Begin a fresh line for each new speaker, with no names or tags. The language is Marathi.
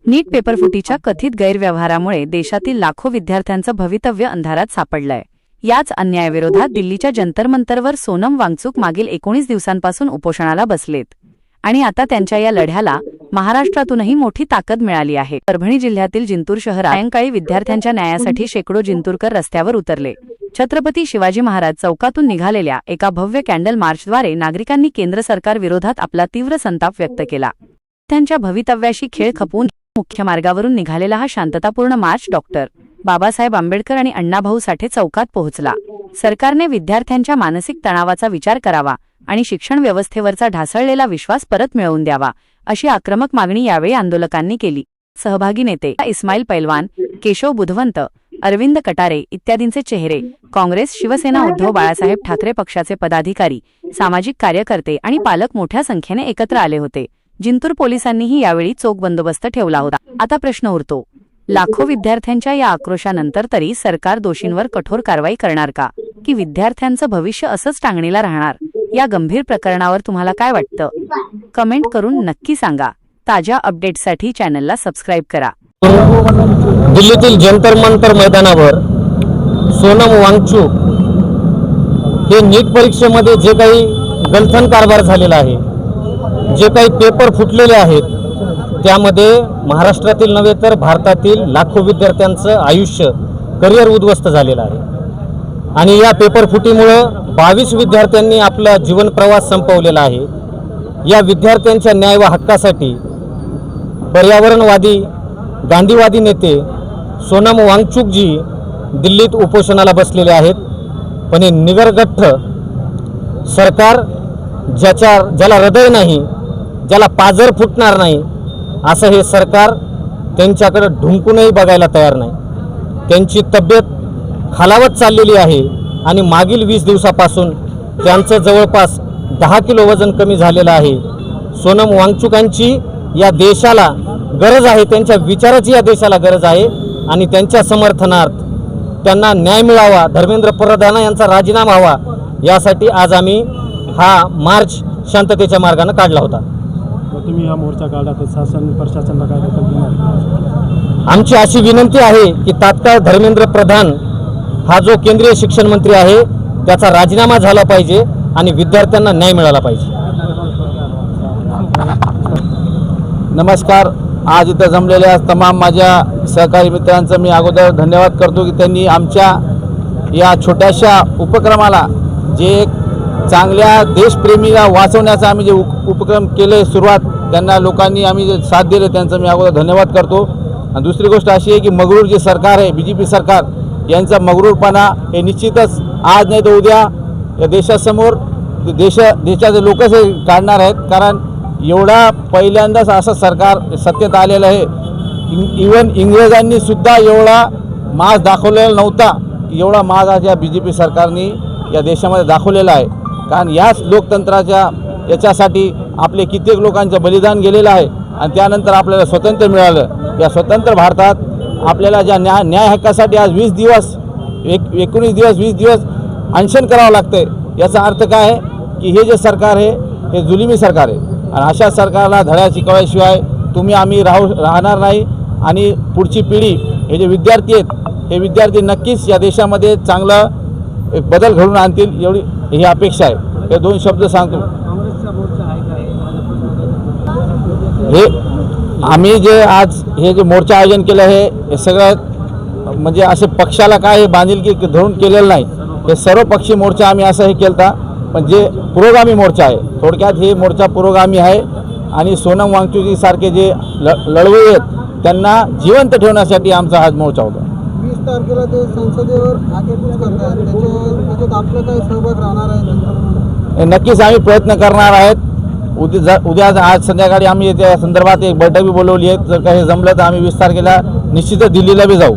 नीट पेपरफुटीच्या कथित गैरव्यवहारामुळे देशातील लाखो विद्यार्थ्यांचं भवितव्य अंधारात सापडलंय। याच अन्यायाविरोधात दिल्लीच्या जंतर-मंतरवर सोनम वांगचुक मागील 19 दिवसांपासून उपोषणाला बसलेत आणि आता त्यांच्या या लढ्याला महाराष्ट्रातूनही मोठी ताकद मिळाली आहे। परभणी जिल्ह्यातील जिंतूर शहरात सायंकाळी विद्यार्थ्यांच्या न्यायासाठी शेकडो जिंतूरकर रस्त्यावर उतरले। छत्रपती शिवाजी महाराज चौकातून निघालेल्या एका भव्य कॅन्डल मार्चद्वारे नागरिकांनी केंद्र सरकार विरोधात आपला तीव्र संताप व्यक्त केला। त्यांच्या भवितव्याशी खेळ खपवून मुख्य मार्गावरून निघालेला हा शांततापूर्ण मार्च डॉक्टर बाबासाहेब आंबेडकर आणि अण्णाभाऊ साठे चौकात पोहोचला। सरकारने विद्यार्थ्यांच्या मानसिक तणावाचा विचार करावा आणि शिक्षण व्यवस्थेवरचा ढासळलेला विश्वास परत मिळवून द्यावा, अशी आक्रमक मागणी यावेळी आंदोलकांनी केली। सहभागी नेते इस्माईल पैलवान, केशव बुधवंत, अरविंद कटारे इत्यादींचे चेहरे, काँग्रेस, शिवसेना, उद्धव बाळासाहेब ठाकरे पक्षाचे पदाधिकारी, सामाजिक कार्यकर्ते आणि पालक मोठ्या संख्येने एकत्र आले होते। जिंतूर पोलिसांनीही यावेळी चोख बंदोबस्त ठेवला होता। आता प्रश्न उरतो, लाखो विद्यार्थ्यांच्या या आक्रोशानंतर तरी सरकार दोषींवर कठोर कारवाई करणार का, की विद्यार्थ्यांचं भविष्य असंच टांगणीला राहणार? या गंभीर प्रकरणावर तुम्हाला काय वाटतं? कमेंट करून नक्की सांगा। ताज्या अपडेट्ससाठी चॅनलला सबस्क्राइब करा।
दिल्लीतील जंतर मंतर मैदानावर सोनम वांगचुक हे नीट परीक्षेमध्ये जे काही गलथन कारभार झालेला आहे, जे काही पेपर फुटलेले आहेत, त्यामध्ये महाराष्ट्रातील नव्हे तर भारतातील लाखो विद्यार्थ्यांचं आयुष्य, करिअर उद्ध्वस्त झालेलं आहे। आणि या पेपर फुटीमुळे 22 विद्यार्थ्यांनी आपला जीवन प्रवास संपवलेला आहे। या विद्यार्थ्यांच्या न्याय व हक्कासाठी पर्यावरणवादी, गांधीवादी नेते सोनम वांगचुकजी दिल्लीत उपोषणाला बसलेले आहेत। पण हे निगरगठ्ठ सरकार, ज्याला हृदय नाही, ज्याला पाजर फुटणार नाही, असं हे सरकार त्यांच्याकडे ढुंकूनही बघायला तयार नाही। त्यांची तब्येत खालावत चाललेली आहे आणि मागील 20 दिवसापासून त्यांचं जवळपास 10 किलो वजन कमी झालेलं आहे। सोनम वांगचुकांची या देशाला गरज आहे, त्यांच्या विचाराची या देशाला गरज आहे आणि त्यांच्या समर्थनार्थ त्यांना न्याय मिळावा, धर्मेंद्र प्रधान यांचा राजीनामा हवा, यासाठी आज आम्ही हा मार्च शांततेच्या मार्गाने काढला होता।
तुम्ही हा मोर्चा काढला तर शासन प्रशासनाला काय दखल घेणार?
आमची अशी विनंती आहे की तात्काळ धर्मेंद्र प्रधान हा जो केंद्रीय शिक्षण मंत्री आहे त्याचा राजीनामा झाला पाहिजे आणि विद्यार्थ्यांना न्याय मिळाला पाहिजे।
नमस्कार। आज इथं जमलेल्या तमाम माझ्या सहकारी मित्रांचं मी अगोदर धन्यवाद करतो की त्यांनी आमच्या या छोट्याशा उपक्रमाला, जे एक चांगल्या देशप्रेमीला वाचवण्याचा आम्ही जे उपक्रम केले सुरुवात, त्यांना लोकांनी आम्ही जे साथ दिले त्यांचं मी अगोदर धन्यवाद करतो। आणि दुसरी गोष्ट अशी आहे की मगरूर जे सरकार आहे, BJP सरकार, यांचा मगरूरपणा हे निश्चितच आज नाही तर उद्या या देशासमोर देशाचे लोकच हे काढणार आहेत। कारण एवढा पहिल्यांदाच असं सरकार सत्तेत आलेलं आहे, इवन इंग्रजांनी सुद्धा एवढा माज दाखवलेला नव्हता, एवढा माज आज या BJP सरकारने या देशामध्ये दाखवलेला आहे। कारण याच लोकतंत्राच्या याच्यासाठी आपले कित्येक लोकांचं बलिदान गेलेलं आहे आणि त्यानंतर आपल्याला स्वातंत्र्य मिळालं। या स्वतंत्र भारतात आपल्याला ज्या न्याय हक्कासाठी आज 20 दिवस 20 दिवस अनशन करावं लागतंय। याचा अर्थ काय आहे की हे जे सरकार आहे हे जुलमी सरकार आहे आणि अशा सरकारला धडा शिकवल्याशिवाय आम्ही राहणार नाही। आणि पुढची पिढी, हे जे विद्यार्थी आहेत, हे विद्यार्थी नक्कीच या देशामध्ये चांगला एक बदल घडवून आणतील, एवढी ही अपेक्षा आहे। हे 2 शब्द सांगतो। हे आम्ही जे आज हे जे मोर्चा आयोजन केलं आहे, हे सगळं म्हणजे असे पक्षाला काय हे बांधिलकी धरून केलेलं नाही, हे सर्वपक्षीय मोर्चा आम्ही असं हे केलता। पण जे पुरोगामी मोर्चा आहे, थोडक्यात हे मोर्चा पुरोगामी आहे आणि सोनम वांगचुक सारखे जे लढवई आहेत त्यांना जिवंत ठेवण्यासाठी आमचा हा मोर्चा होता।
20 तारखेला ते संसदेवर आखेपूच करतात, त्याच्यात आपलं काय सहभाग राहणार आहे?
नक्कीच आम्ही प्रयत्न करणार आहेत। उद्या आज संध्याकाळी आम्ही त्या संदर्भात एक बैठक बोलवली आहे। जर काही जमलं तर आम्ही 20 तारखेला निश्चितच दिल्लीला बी जाऊ।